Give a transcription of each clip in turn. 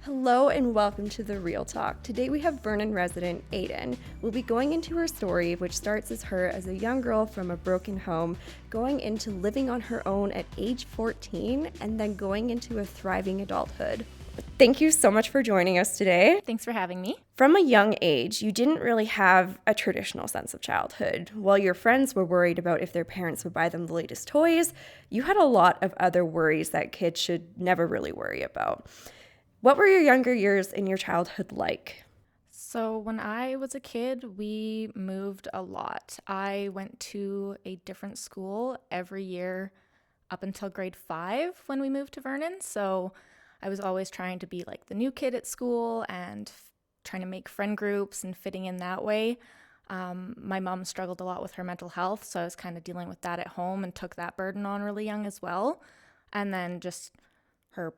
Hello and welcome to The Real Talk. Today we have Vernon resident Aidan. We'll be going into her story, which starts as her as a young girl from a broken home, going into living on her own at age 14, and then going into a thriving adulthood. Thank you so much for joining us today. Thanks for having me. From a young age, you didn't really have a traditional sense of childhood. While your friends were worried about if their parents would buy them the latest toys, you had a lot of other worries that kids should never really worry about. What were your younger years in your childhood like? So, when I was a kid, we moved a lot. I went to a different school every year up until grade 5 when we moved to Vernon. So, I was always trying to be like the new kid at school and trying to make friend groups and fitting in that way. My mom struggled a lot with her mental health, so I was kind of dealing with that at home and took that burden on really young as well. And then just her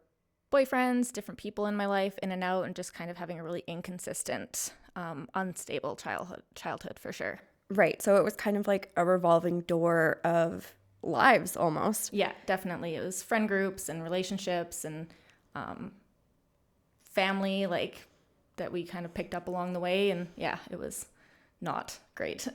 boyfriends, different people in my life, in and out, and just kind of having a really inconsistent, unstable childhood for sure. Right, so it was kind of like a revolving door of lives almost. Yeah, definitely. It was friend groups and relationships and family, like that we kind of picked up along the way. And yeah, it was not great.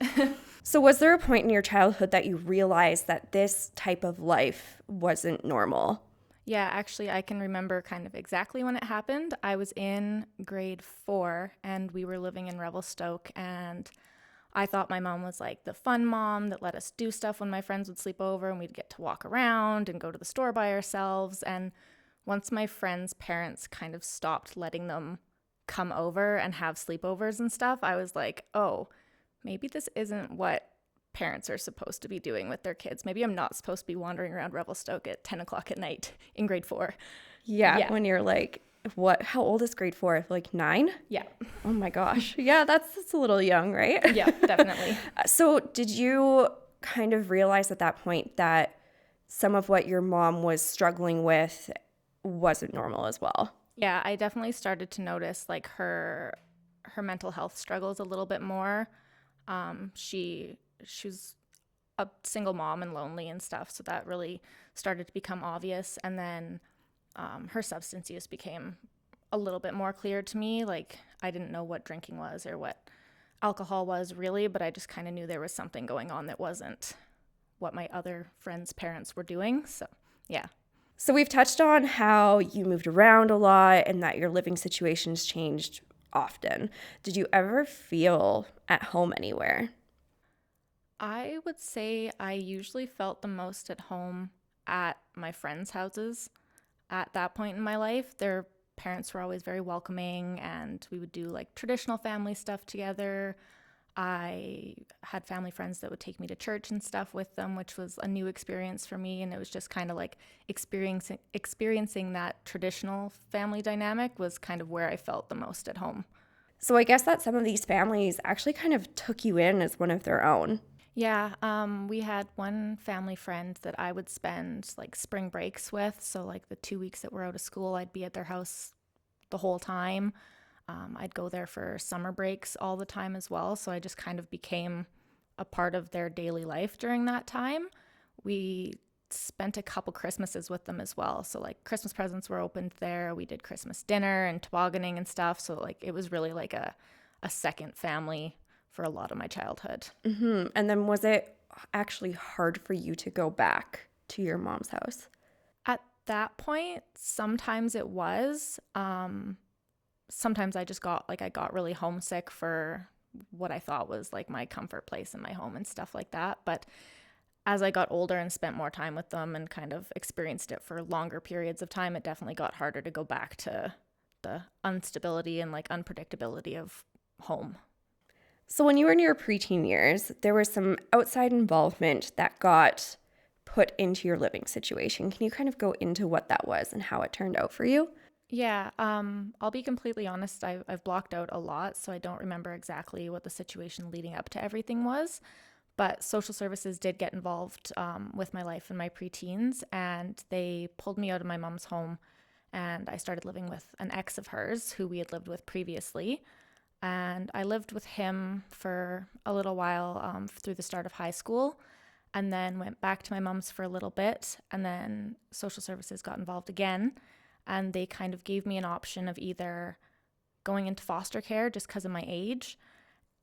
So was there a point in your childhood that you realized that this type of life wasn't normal? Yeah, actually, I can remember kind of exactly when it happened. I was in grade 4 and we were living in Revelstoke, and I thought my mom was like the fun mom that let us do stuff when my friends would sleep over and we'd get to walk around and go to the store by ourselves. And once my friends' parents kind of stopped letting them come over and have sleepovers and stuff, I was like, oh, maybe this isn't what parents are supposed to be doing with their kids. Maybe I'm not supposed to be wandering around Revelstoke at 10 o'clock at night in grade 4. Yeah, when you're like, how old is grade 4? Like 9? Yeah. Oh my gosh. Yeah, that's a little young, right? Yeah, definitely. So did you kind of realize at that point that some of what your mom was struggling with wasn't normal as well? Yeah, I definitely started to notice like her mental health struggles a little bit more. She was a single mom and lonely and stuff, so that really started to become obvious. And then her substance use became a little bit more clear to me. Like, I didn't know what drinking was or what alcohol was really, but I just kind of knew there was something going on that wasn't what my other friends' parents were doing. So yeah. So we've touched on how you moved around a lot and that your living situations changed often. Did you ever feel at home anywhere? I would say I usually felt the most at home at my friends' houses at that point in my life. Their parents were always very welcoming, and we would do like traditional family stuff together. I had family friends that would take me to church and stuff with them, which was a new experience for me. And it was just kind of like experiencing that traditional family dynamic was kind of where I felt the most at home. So I guess that some of these families actually kind of took you in as one of their own. Yeah, we had one family friend that I would spend like spring breaks with. So like the 2 weeks that we're out of school, I'd be at their house the whole time. I'd go there for summer breaks all the time as well. So I just kind of became a part of their daily life during that time. We spent a couple Christmases with them as well. So like Christmas presents were opened there. We did Christmas dinner and tobogganing and stuff. So like it was really like a second family for a lot of my childhood. Mm-hmm. And then was it actually hard for you to go back to your mom's house? At that point, sometimes it was. Sometimes I got really homesick for what I thought was like my comfort place in my home and stuff like that. But as I got older and spent more time with them and kind of experienced it for longer periods of time, it definitely got harder to go back to the instability and like unpredictability of home. So when you were in your preteen years, there was some outside involvement that got put into your living situation. Can you kind of go into what that was and how it turned out for you? Yeah, I'll be completely honest. I've blocked out a lot, so I don't remember exactly what the situation leading up to everything was. But social services did get involved with my life in my preteens, and they pulled me out of my mom's home, and I started living with an ex of hers who we had lived with previously. And I lived with him for a little while through the start of high school, and then went back to my mom's for a little bit, and then social services got involved again. and they kind of gave me an option of either going into foster care just because of my age,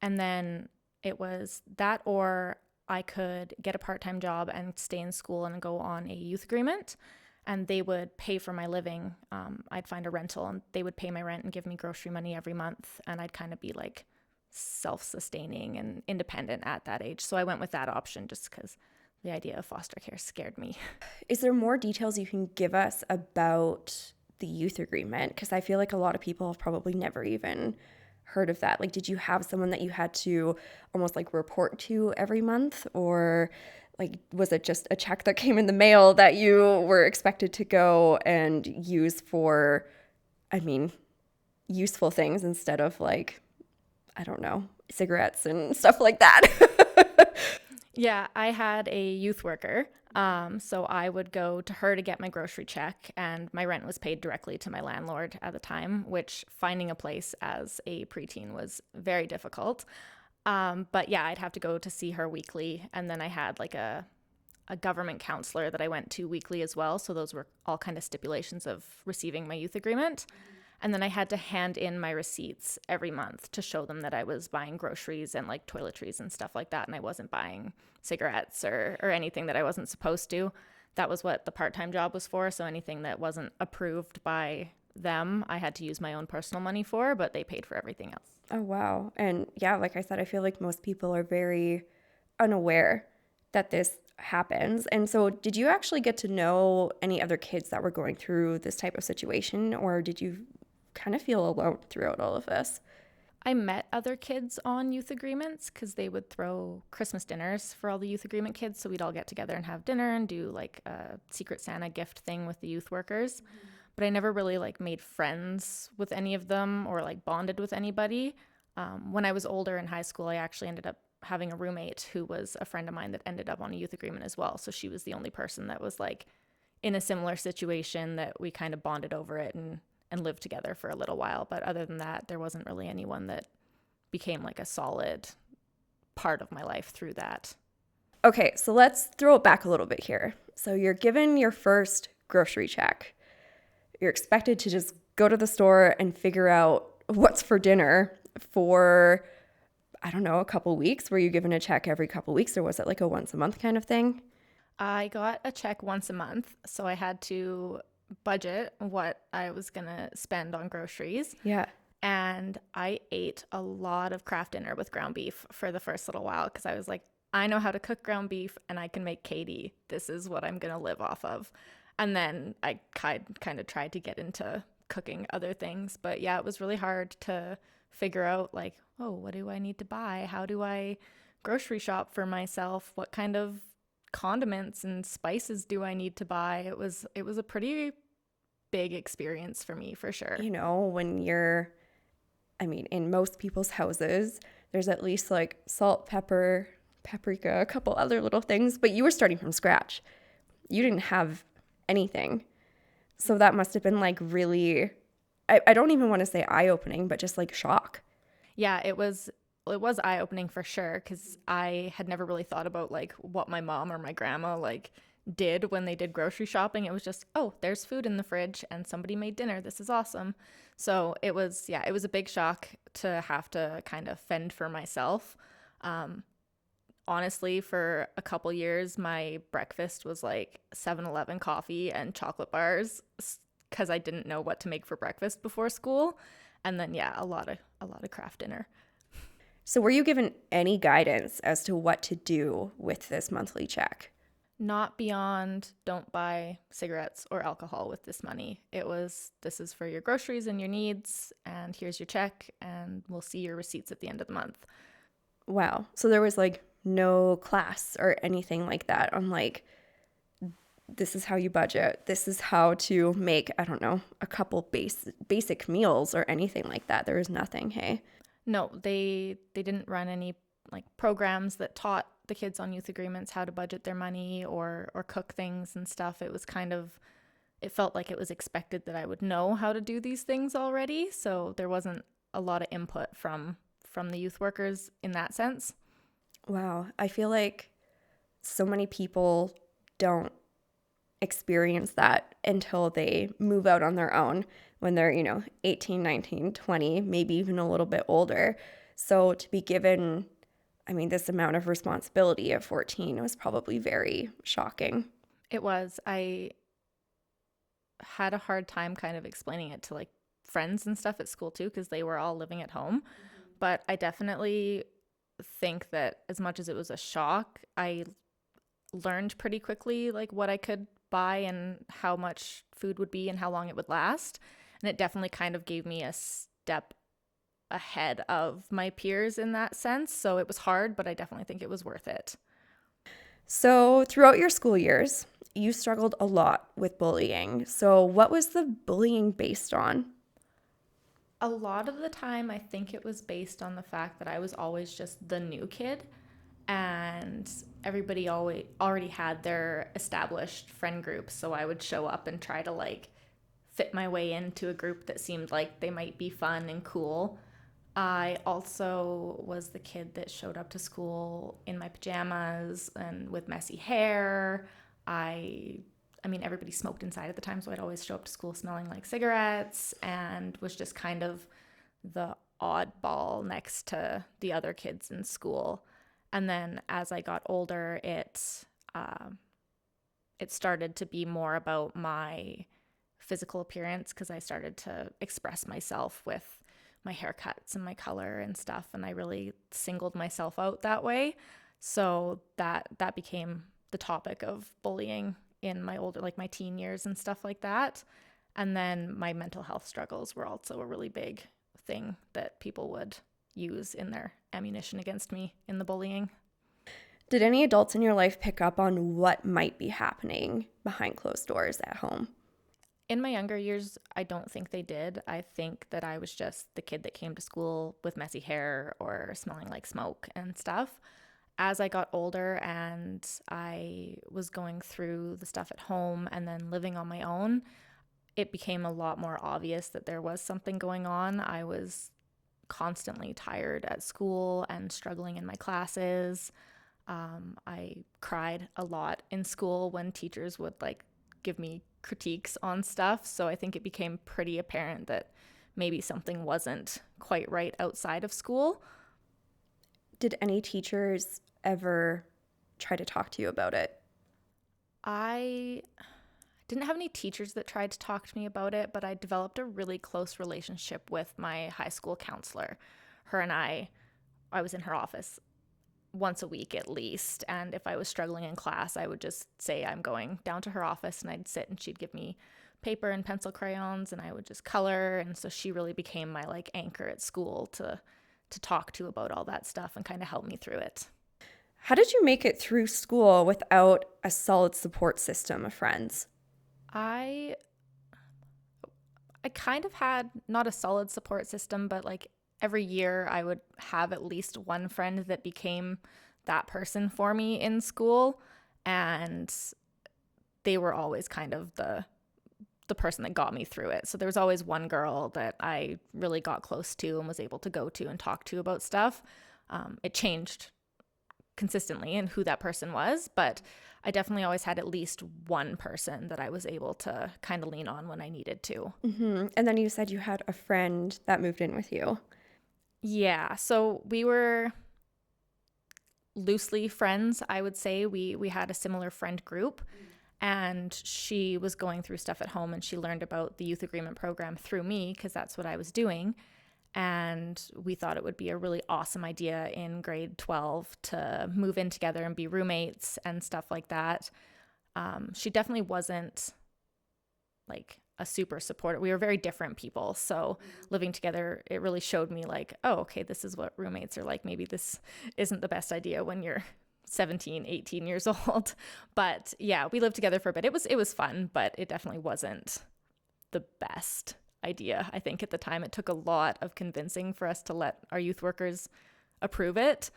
and then it was that, or I could get a part-time job and stay in school and go on a youth agreement, and they would pay for my living. I'd find a rental and they would pay my rent and give me grocery money every month, and I'd kind of be like self-sustaining and independent at that age. So I went with that option just because the idea of foster care scared me. Is there more details you can give us about the youth agreement? Because I feel like a lot of people have probably never even heard of that. Like, did you have someone that you had to almost like report to every month, or like was it just a check that came in the mail that you were expected to go and use for, I mean, useful things instead of like, I don't know, cigarettes and stuff like that? Yeah, I had a youth worker. So I would go to her to get my grocery check, and my rent was paid directly to my landlord at the time, which finding a place as a preteen was very difficult. But yeah, I'd have to go to see her weekly. And then I had like a government counselor that I went to weekly as well. So those were all kind of stipulations of receiving my youth agreement. And then I had to hand in my receipts every month to show them that I was buying groceries and like toiletries and stuff like that. And I wasn't buying cigarettes or anything that I wasn't supposed to. That was what the part-time job was for. So anything that wasn't approved by them, I had to use my own personal money for, but they paid for everything else. Oh, wow. And yeah, like I said, I feel like most people are very unaware that this happens. And so did you actually get to know any other kids that were going through this type of situation, or did you kind of feel alone throughout all of this? I met other kids on youth agreements because they would throw Christmas dinners for all the youth agreement kids. So we'd all get together and have dinner and do like a Secret Santa gift thing with the youth workers. But I never really like made friends with any of them or like bonded with anybody. When I was older in high school, I actually ended up having a roommate who was a friend of mine that ended up on a youth agreement as well. So she was the only person that was like in a similar situation that we kind of bonded over it and lived together for a little while. But other than that, there wasn't really anyone that became like a solid part of my life through that. Okay, so let's throw it back a little bit here. So you're given your first grocery check. You're expected to just go to the store and figure out what's for dinner for, I don't know, a couple weeks. Were you given a check every couple weeks, or was it like a once a month kind of thing? I got a check once a month, so I had to budget what I was gonna spend on groceries. Yeah. And I ate a lot of Kraft dinner with ground beef for the first little while because I was like, I know how to cook ground beef and I can make Katie. This is what I'm gonna live off of. And then I kind of tried to get into cooking other things. But yeah, it was really hard to figure out like, oh, what do I need to buy? How do I grocery shop for myself? What kind of condiments and spices do I need to buy? It was a pretty big experience for me, for sure. You know, when you're, I mean, in most people's houses, there's at least like salt, pepper, paprika, a couple other little things, but you were starting from scratch. You didn't have anything. So that must have been like really, I don't even want to say eye-opening, but just like shock. Yeah, it was eye-opening for sure because I had never really thought about like what my mom or my grandma like did when they did grocery shopping. It was just, oh, there's food in the fridge and somebody made dinner. This is awesome. So it was a big shock to have to kind of fend for myself. Honestly, for a couple years, my breakfast was like 7-Eleven coffee and chocolate bars because I didn't know what to make for breakfast before school. And then, yeah, a lot of Kraft dinner. So were you given any guidance as to what to do with this monthly check? Not beyond don't buy cigarettes or alcohol with this money. It was, this is for your groceries and your needs, and here's your check, and we'll see your receipts at the end of the month. Wow. So there was like no class or anything like that on like, this is how you budget. This is how to make, I don't know, a couple basic meals or anything like that. There was nothing, hey? No, they didn't run any like programs that taught the kids on youth agreements how to budget their money or cook things and stuff. It was kind of, it felt like it was expected that I would know how to do these things already. So there wasn't a lot of input from the youth workers in that sense. Wow. I feel like so many people don't experience that until they move out on their own when they're, 18, 19, 20, maybe even a little bit older. So to be given, this amount of responsibility at 14 was probably very shocking. It was. I had a hard time kind of explaining it to like friends and stuff at school too, because they were all living at home. But I definitely think that as much as it was a shock, I learned pretty quickly like what I could buy and how much food would be and how long it would last. And it definitely kind of gave me a step ahead of my peers in that sense. So it was hard, but I definitely think it was worth it. So throughout your school years, you struggled a lot with bullying. So what was the bullying based on? A lot of the time, I think it was based on the fact that I was always just the new kid, and everybody always already had their established friend group. So I would show up and try to like fit my way into a group that seemed like they might be fun and cool. I also was the kid that showed up to school in my pajamas and with messy hair. I I mean everybody smoked inside at the time, so I'd always show up to school smelling like cigarettes and was just kind of the oddball next to the other kids in school. And then as I got older, uh, it started to be more about my physical appearance because I started to express myself with my haircuts and my color and stuff, and I really singled myself out that way. So that became the topic of bullying in my older, like my teen years and stuff like that. And then my mental health struggles were also a really big thing that people would use in their ammunition against me in the bullying. Did any adults in your life pick up on what might be happening behind closed doors at home? In my younger years, I don't think they did. I think that I was just the kid that came to school with messy hair or smelling like smoke and stuff. As I got older and I was going through the stuff at home and then living on my own, it became a lot more obvious that there was something going on. I was constantly tired at school and struggling in my classes. I cried a lot in school when teachers would like give me critiques on stuff. So I think it became pretty apparent that maybe something wasn't quite right outside of school. Did any teachers ever try to talk to you about it? I didn't have any teachers that tried to talk to me about it, but I developed a really close relationship with my high school counselor. Her and I was in her office once a week at least. And if I was struggling in class, I would just say I'm going down to her office and I'd sit and she'd give me paper and pencil crayons and I would just color. And so she really became my like anchor at school to talk to about all that stuff and kind of help me through it. How did you make it through school without a solid support system of friends? I I kind of had not a solid support system, but like every year I would have at least one friend that became that person for me in school. And they were always kind of the person that got me through it. So there was always one girl that I really got close to and was able to go to and talk to about stuff. It changed consistently and who that person was, but I definitely always had at least one person that I was able to kind of lean on when I needed to. And then you said you had a friend that moved in with you. Yeah, so we were loosely friends, I would say. We had a similar friend group, and she was going through stuff at home and she learned about the youth agreement program through me because that's what I was doing. And we thought it would be a really awesome idea in grade 12 to move in together and be roommates and stuff like that. She definitely wasn't like a super supporter. We were very different people. So living together, it really showed me like, oh, okay, this is what roommates are like. Maybe this isn't the best idea when you're 17, 18 years old. But yeah, we lived together for a bit. It was fun, but it definitely wasn't the best idea. I think at the time it took a lot of convincing for us to let our youth workers approve it.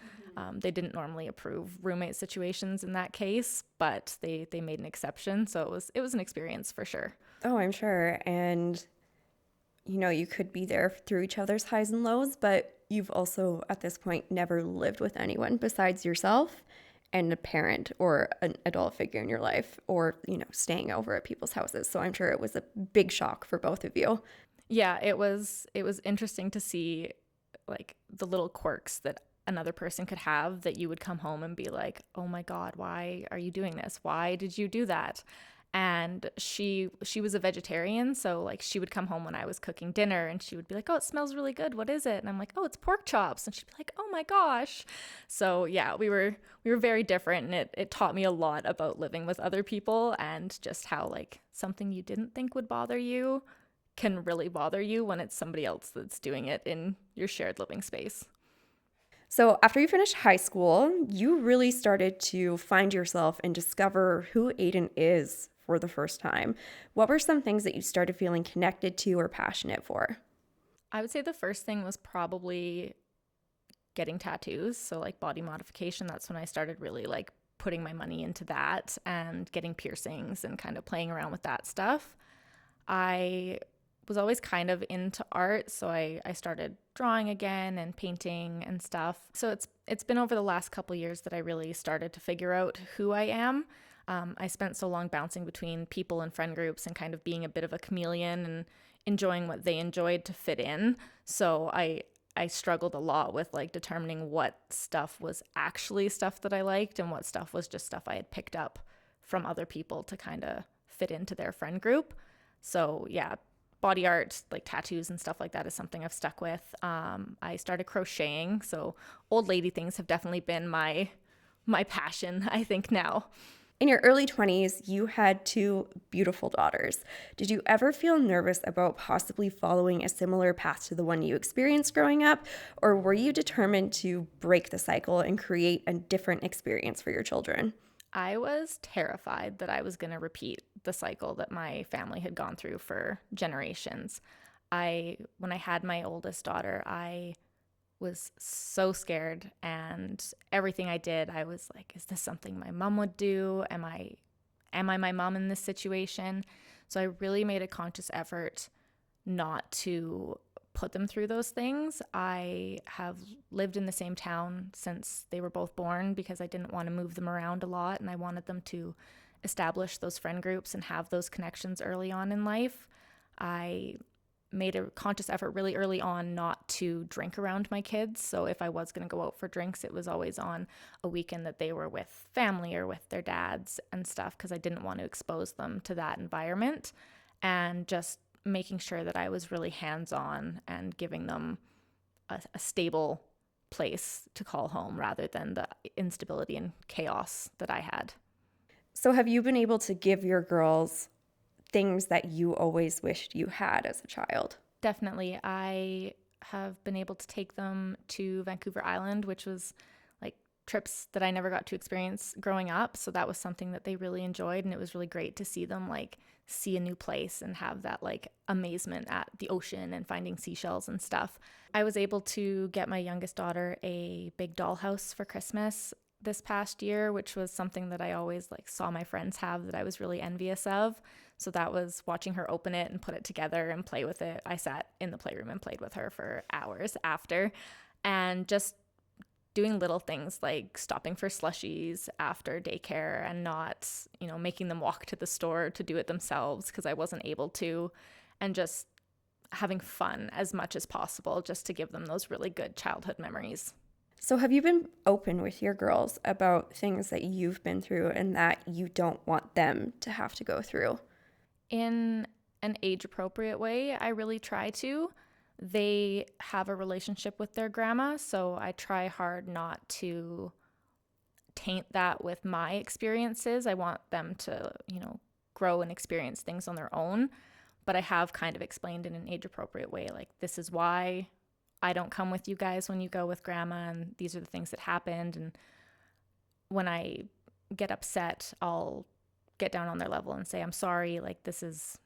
They didn't normally approve roommate situations in that case, but they made an exception. So it was an experience for sure. Oh, I'm sure. And, you could be there through each other's highs and lows, but you've also, at this point, never lived with anyone besides yourself. and a parent or an adult figure in your life, or, staying over at people's houses. So I'm sure it was a big shock for both of you. Yeah, it was interesting to see like the little quirks that another person could have that you would come home and be like, "Oh my God, why are you doing this? Why did you do that?" And she was a vegetarian, so like she would come home when I was cooking dinner and she would be like, "Oh, it smells really good. What is it?" And I'm like, "Oh, it's pork chops." And she'd be like, "Oh my gosh." So yeah, we were very different, and it taught me a lot about living with other people and just how like something you didn't think would bother you can really bother you when it's somebody else that's doing it in your shared living space. So after you finished high school, you really started to find yourself and discover who Aidan is for the first time. What were some things that you started feeling connected to or passionate for? I would say the first thing was probably getting tattoos. So, like body modification, that's when I started really like putting my money into that and getting piercings and kind of playing around with that stuff. I was always kind of into art, so I started drawing again and painting and stuff. So it's been over the last couple years that I really started to figure out who I am. I spent so long bouncing between people and friend groups and kind of being a bit of a chameleon and enjoying what they enjoyed to fit in. So I struggled a lot with like determining what stuff was actually stuff that I liked and what stuff was just stuff I had picked up from other people to kind of fit into their friend group. So yeah, body art, like tattoos and stuff like that, is something I've stuck with. I started crocheting, so old lady things have definitely been my passion, I think now. In your early 20s, you had two beautiful daughters. Did you ever feel nervous about possibly following a similar path to the one you experienced growing up? Or were you determined to break the cycle and create a different experience for your children? I was terrified that I was going to repeat the cycle that my family had gone through for generations. When I had my oldest daughter, I was so scared, and everything I did, I was like, is this something my mom would do? Am I my mom in this situation? So I really made a conscious effort not to put them through those things. I have lived in the same town since they were both born because I didn't want to move them around a lot, and I wanted them to establish those friend groups and have those connections early on in life. I made a conscious effort really early on not to drink around my kids. So if I was going to go out for drinks, it was always on a weekend that they were with family or with their dads and stuff, because I didn't want to expose them to that environment. And just making sure that I was really hands-on and giving them a stable place to call home rather than the instability and chaos that I had. So, have you been able to give your girls things that you always wished you had as a child? Definitely. I have been able to take them to Vancouver Island, which was like trips that I never got to experience growing up. So that was something that they really enjoyed. And it was really great to see them like see a new place and have that like amazement at the ocean and finding seashells and stuff. I was able to get my youngest daughter a big dollhouse for Christmas this past year, which was something that I always like saw my friends have that I was really envious of. So that was watching her open it and put it together and play with it. I sat in the playroom and played with her for hours after, and just doing little things like stopping for slushies after daycare and not, making them walk to the store to do it themselves because I wasn't able to, and just having fun as much as possible just to give them those really good childhood memories. So, have you been open with your girls about things that you've been through and that you don't want them to have to go through? In an age appropriate way, I really try to. They have a relationship with their grandma, so I try hard not to taint that with my experiences. I want them to, grow and experience things on their own. But I have kind of explained in an age appropriate way, like, this is why I don't come with you guys when you go with grandma, and these are the things that happened. And when I get upset, I'll get down on their level and say, I'm sorry, like, this is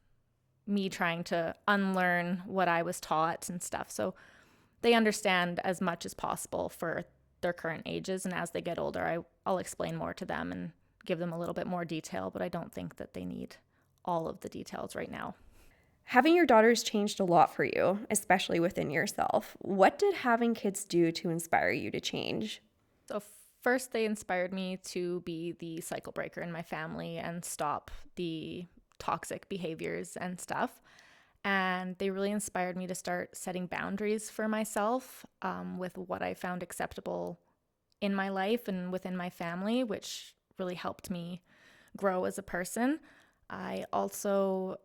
me trying to unlearn what I was taught and stuff. So they understand as much as possible for their current ages. And as they get older, I'll explain more to them and give them a little bit more detail, but I don't think that they need all of the details right now. Having your daughters changed a lot for you, especially within yourself. What did having kids do to inspire you to change? So First, they inspired me to be the cycle breaker in my family and stop the toxic behaviors and stuff. And they really inspired me to start setting boundaries for myself with what I found acceptable in my life and within my family, which really helped me grow as a person. I also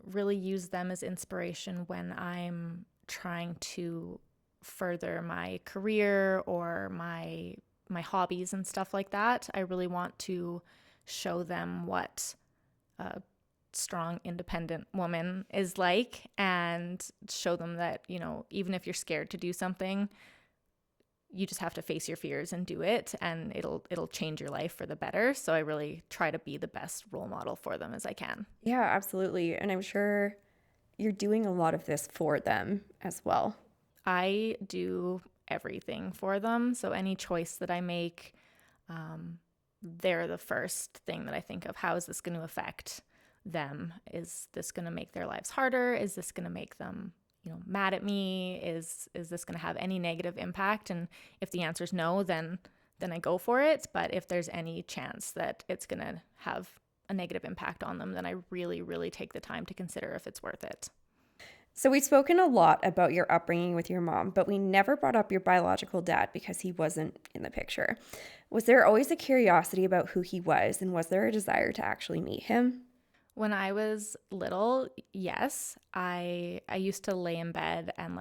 really use them as inspiration when I'm trying to further my career or my hobbies and stuff like that. I really want to show them what a strong, independent woman is like, and show them that, even if you're scared to do something, you just have to face your fears and do it, and it'll change your life for the better. So I really try to be the best role model for them as I can. Yeah, absolutely. And I'm sure you're doing a lot of this for them as well. I do everything for them. So any choice that I make, they're the first thing that I think of. How is this going to affect them? Is this going to make their lives harder? Is this going to make them, mad at me? Is this going to have any negative impact? And if the answer is no, then I go for it. But if there's any chance that it's going to have a negative impact on them, then I really, really take the time to consider if it's worth it. So we've spoken a lot about your upbringing with your mom, but we never brought up your biological dad because he wasn't in the picture. Was there always a curiosity about who he was, and was there a desire to actually meet him? When I was little, yes, I used to lay in bed and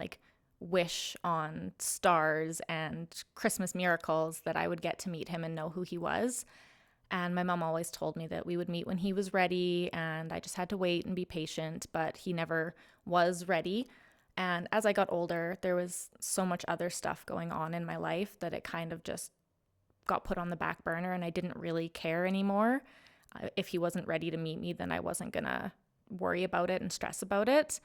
wish on stars and Christmas miracles that I would get to meet him and know who he was. And my mom always told me that we would meet when he was ready, and I just had to wait and be patient, but he never was ready. And as I got older, there was so much other stuff going on in my life that it kind of just got put on the back burner, and I didn't really care anymore. If he wasn't ready to meet me, then I wasn't going to worry about it and stress about it.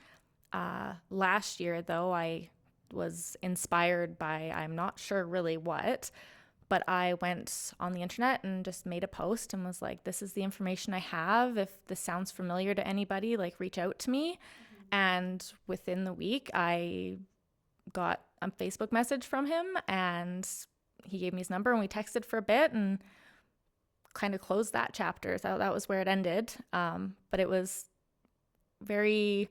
Last year, though, I was inspired by, I'm not sure really what, but I went on the internet and just made a post and was like, this is the information I have. If this sounds familiar to anybody, reach out to me. Mm-hmm. And within the week, I got a Facebook message from him, and he gave me his number, and we texted for a bit and kind of closed that chapter. So that was where it ended. But it was very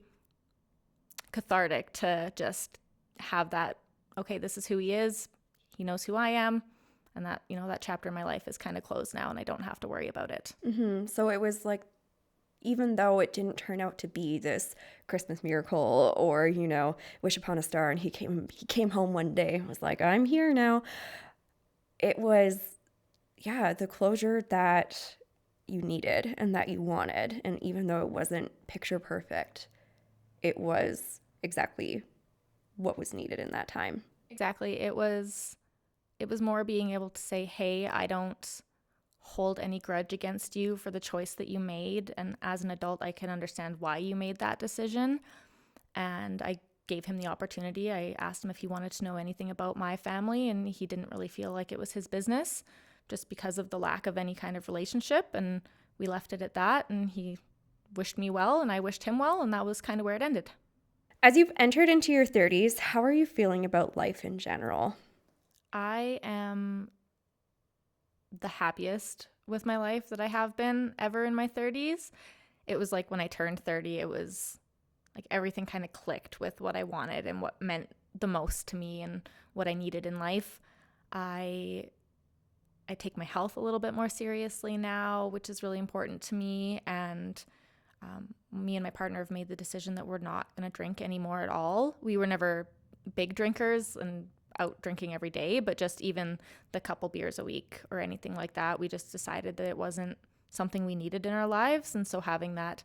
cathartic to just have that, okay, this is who he is. He knows who I am. And that, that chapter in my life is kind of closed now, and I don't have to worry about it. Mm-hmm. So it was even though it didn't turn out to be this Christmas miracle or, wish upon a star, and he came home one day and was like, I'm here now. It was, the closure that you needed and that you wanted. And even though it wasn't picture perfect, it was exactly what was needed in that time. Exactly. It was more being able to say, hey, I don't hold any grudge against you for the choice that you made. And as an adult, I can understand why you made that decision. And I gave him the opportunity. I asked him if he wanted to know anything about my family, and he didn't really feel like it was his business just because of the lack of any kind of relationship. And we left it at that. And he wished me well, and I wished him well. And that was kind of where it ended. As you've entered into your 30s, how are you feeling about life in general? I am the happiest with my life that I have been ever in my 30s. It was like when I turned 30, it was like everything kind of clicked with what I wanted and what meant the most to me and what I needed in life. I take my health a little bit more seriously now, which is really important to me. And me and my partner have made the decision that we're not going to drink anymore at all. We were never big drinkers and out drinking every day, but just even the couple beers a week or anything like that, we just decided that it wasn't something we needed in our lives. And so having that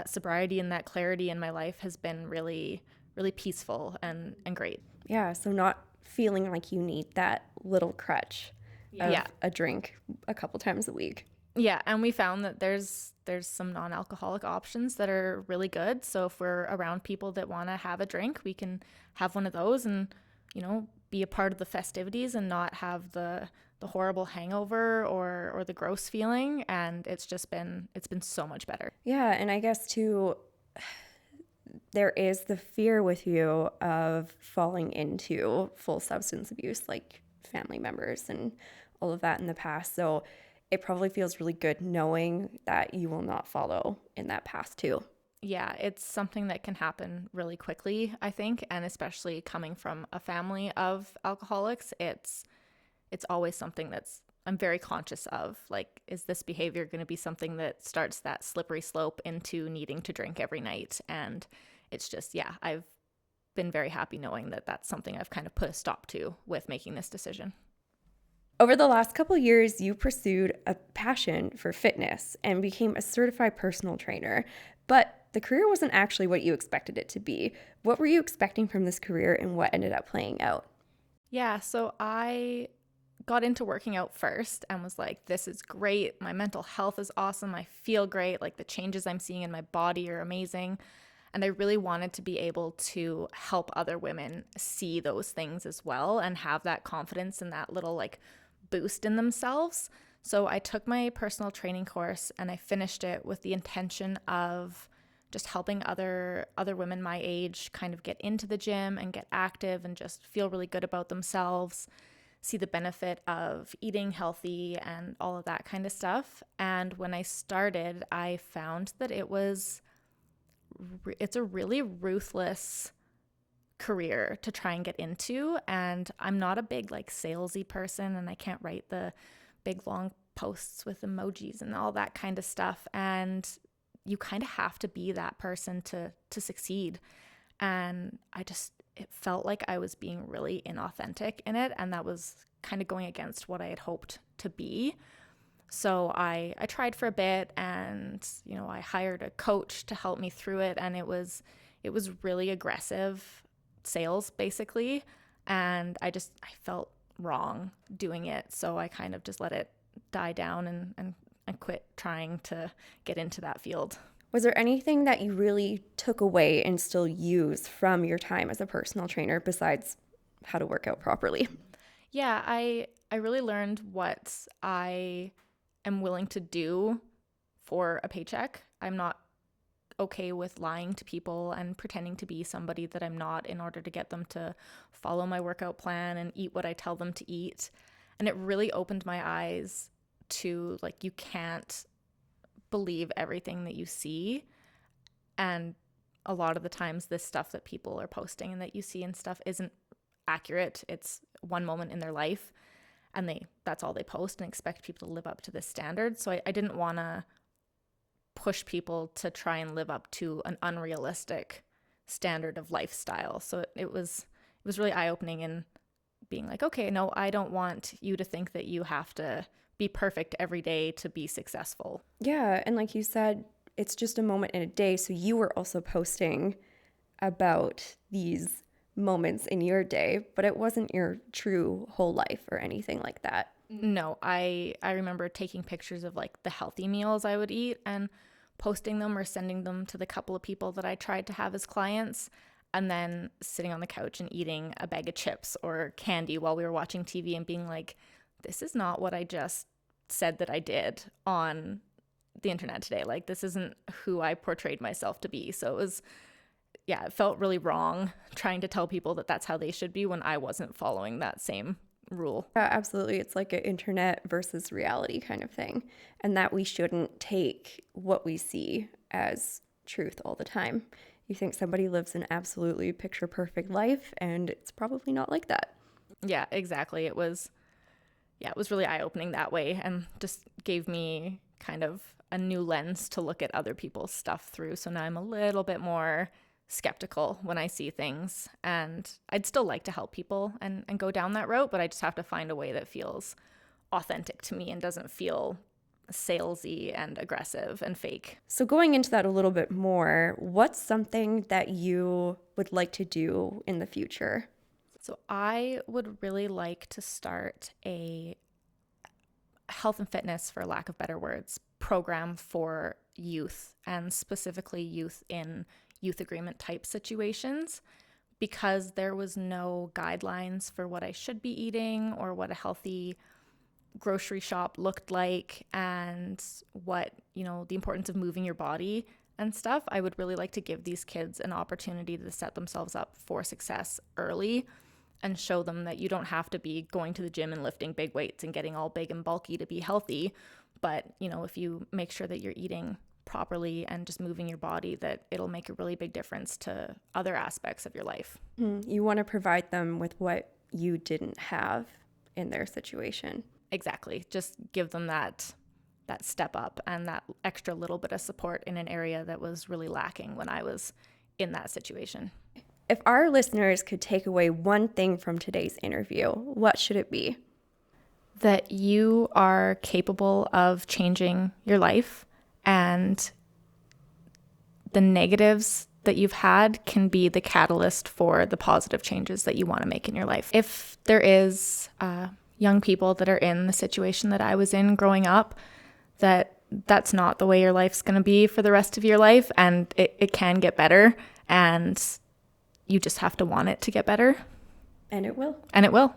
sobriety and that clarity in my life has been really, really peaceful and great. Yeah, so not feeling like you need that little crutch of a drink a couple times a week. Yeah, and we found that there's some non-alcoholic options that are really good. So if we're around people that want to have a drink, we can have one of those and, be a part of the festivities and not have the horrible hangover or the gross feeling. And it's been so much better. Yeah, and I guess too, there is the fear with you of falling into full substance abuse, like family members and all of that in the past. So it probably feels really good knowing that you will not follow in that path too. Yeah, it's something that can happen really quickly, I think, and especially coming from a family of alcoholics, it's always something that's I'm very conscious of. Like, is this behavior going to be something that starts that slippery slope into needing to drink every night? And it's just, yeah, I've been very happy knowing that that's something I've kind of put a stop to with making this decision. Over the last couple of years, you pursued a passion for fitness and became a certified personal trainer. But the career wasn't actually what you expected it to be. What were you expecting from this career and what ended up playing out? Yeah, so I got into working out first and was like, this is great. My mental health is awesome. I feel great. Like, the changes I'm seeing in my body are amazing. And I really wanted to be able to help other women see those things as well and have that confidence and that little like boost in themselves. So I took my personal training course and I finished it with the intention of just helping other women my age kind of get into the gym and get active and just feel really good about themselves, see the benefit of eating healthy and all of that kind of stuff. And when I started, I found that it's a really ruthless career to try and get into. And I'm not a big like salesy person, and I can't write the big long posts with emojis and all that kind of stuff. And you kind of have to be that person to succeed. And it felt like I was being really inauthentic in it. And that was kind of going against what I had hoped to be. So I tried for a bit, and, you know, I hired a coach to help me through it. And it was really aggressive sales basically. And I felt wrong doing it. So I kind of just let it die down and quit trying to get into that field. Was there anything that you really took away and still use from your time as a personal trainer besides how to work out properly? Yeah, I really learned what I am willing to do for a paycheck. I'm not okay with lying to people and pretending to be somebody that I'm not in order to get them to follow my workout plan and eat what I tell them to eat. And it really opened my eyes to, like, you can't believe everything that you see. And a lot of the times this stuff that people are posting and that you see and stuff isn't accurate. It's one moment in their life, and that's all they post and expect people to live up to this standard. So I didn't want to push people to try and live up to an unrealistic standard of lifestyle. So it was really eye-opening in being like, okay, no, I don't want you to think that you have to be perfect every day to be successful. Yeah, and like you said, it's just a moment in a day. So you were also posting about these moments in your day, but it wasn't your true whole life or anything like that. No, I remember taking pictures of like the healthy meals I would eat and posting them or sending them to the couple of people that I tried to have as clients, and then sitting on the couch and eating a bag of chips or candy while we were watching TV and being like, this is not what I just said that I did on the internet today. Like, this isn't who I portrayed myself to be. So it felt really wrong trying to tell people that that's how they should be when I wasn't following that same rule. Yeah, absolutely. It's like an internet versus reality kind of thing, and that we shouldn't take what we see as truth all the time. You think somebody lives an absolutely picture perfect life, and it's probably not like that. Yeah, exactly. It was really eye-opening that way, and just gave me kind of a new lens to look at other people's stuff through. So now I'm a little bit more skeptical when I see things, and I'd still like to help people and go down that route, but I just have to find a way that feels authentic to me and doesn't feel salesy and aggressive and fake. So going into that a little bit more, what's something that you would like to do in the future? So I would really like to start a health and fitness, for lack of better words, program for youth, and specifically youth in youth agreement type situations, because there was no guidelines for what I should be eating or what a healthy grocery shop looked like, and what, the importance of moving your body and stuff. I would really like to give these kids an opportunity to set themselves up for success early and show them that you don't have to be going to the gym and lifting big weights and getting all big and bulky to be healthy. But, if you make sure that you're eating properly and just moving your body, that it'll make a really big difference to other aspects of your life. You want to provide them with what you didn't have in their situation. Exactly. Just give them that step up and that extra little bit of support in an area that was really lacking when I was in that situation. If our listeners could take away one thing from today's interview, what should it be? That you are capable of changing your life, and the negatives that you've had can be the catalyst for the positive changes that you want to make in your life. If there is young people that are in the situation that I was in growing up, that's not the way your life's going to be for the rest of your life, and it can get better, and you just have to want it to get better. And it will. And it will.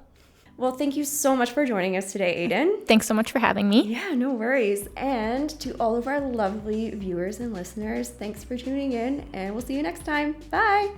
Well, thank you so much for joining us today, Aidan. Thanks so much for having me. Yeah, no worries. And to all of our lovely viewers and listeners, thanks for tuning in, and we'll see you next time. Bye.